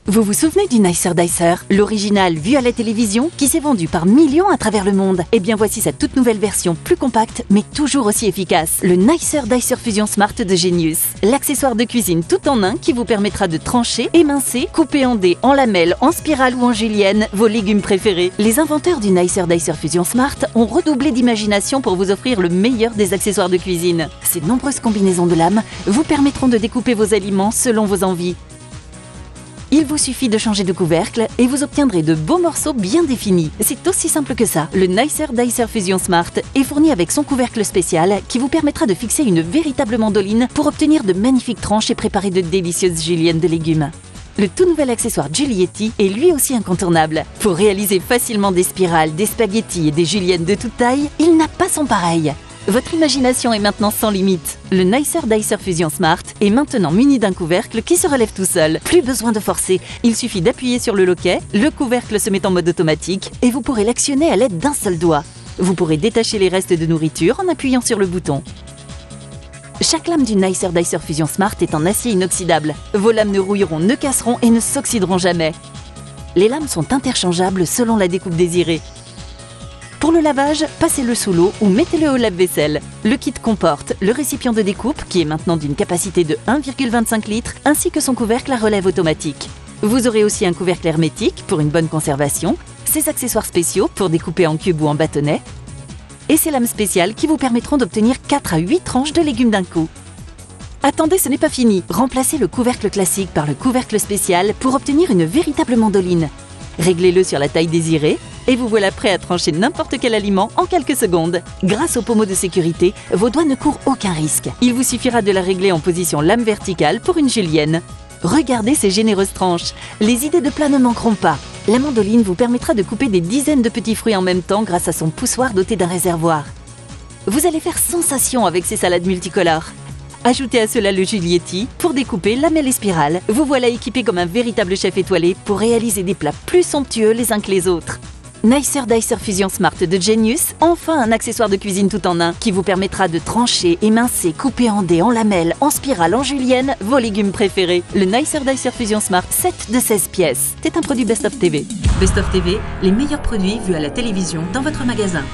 Vous vous souvenez du Nicer Dicer, l'original vu à la télévision qui s'est vendu par millions à travers le monde? Eh bien voici sa toute nouvelle version plus compacte mais toujours aussi efficace, le Nicer Dicer Fusion Smart de Genius. L'accessoire de cuisine tout en un qui vous permettra de trancher, émincer, couper en dés, en lamelles, en spirale ou en julienne vos légumes préférés. Les inventeurs du Nicer Dicer Fusion Smart ont redoublé d'imagination pour vous offrir le meilleur des accessoires de cuisine. Ces nombreuses combinaisons de lames vous permettront de découper vos aliments selon vos envies. Il vous suffit de changer de couvercle et vous obtiendrez de beaux morceaux bien définis. C'est aussi simple que ça. Le Nicer Dicer Fusion Smart est fourni avec son couvercle spécial qui vous permettra de fixer une véritable mandoline pour obtenir de magnifiques tranches et préparer de délicieuses juliennes de légumes. Le tout nouvel accessoire Giulietti est lui aussi incontournable. Pour réaliser facilement des spirales, des spaghettis et des juliennes de toute taille, il n'a pas son pareil. Votre imagination est maintenant sans limite. Le Nicer Dicer Fusion Smart est maintenant muni d'un couvercle qui se relève tout seul. Plus besoin de forcer, il suffit d'appuyer sur le loquet, le couvercle se met en mode automatique et vous pourrez l'actionner à l'aide d'un seul doigt. Vous pourrez détacher les restes de nourriture en appuyant sur le bouton. Chaque lame du Nicer Dicer Fusion Smart est en acier inoxydable. Vos lames ne rouilleront, ne casseront et ne s'oxyderont jamais. Les lames sont interchangeables selon la découpe désirée. Pour le lavage, passez-le sous l'eau ou mettez-le au lave-vaisselle. Le kit comporte le récipient de découpe qui est maintenant d'une capacité de 1,25 litres ainsi que son couvercle à relève automatique. Vous aurez aussi un couvercle hermétique pour une bonne conservation, ses accessoires spéciaux pour découper en cubes ou en bâtonnets et ces lames spéciales qui vous permettront d'obtenir 4 à 8 tranches de légumes d'un coup. Attendez, ce n'est pas fini. Remplacez le couvercle classique par le couvercle spécial pour obtenir une véritable mandoline. Réglez-le sur la taille désirée et vous voilà prêt à trancher n'importe quel aliment en quelques secondes. Grâce au pommeau de sécurité, vos doigts ne courent aucun risque. Il vous suffira de la régler en position lame verticale pour une julienne. Regardez ces généreuses tranches. Les idées de plat ne manqueront pas. La mandoline vous permettra de couper des dizaines de petits fruits en même temps grâce à son poussoir doté d'un réservoir. Vous allez faire sensation avec ces salades multicolores. Ajoutez à cela le Giulietti pour découper lamelles et spirales. Vous voilà équipé comme un véritable chef étoilé pour réaliser des plats plus somptueux les uns que les autres. Nicer Dicer Fusion Smart de Genius, enfin un accessoire de cuisine tout en un qui vous permettra de trancher, émincer, couper en dés, en lamelles, en spirale, en julienne, vos légumes préférés. Le Nicer Dicer Fusion Smart 7 de 16 pièces. C'est un produit Best of TV. Best of TV, les meilleurs produits vus à la télévision dans votre magasin.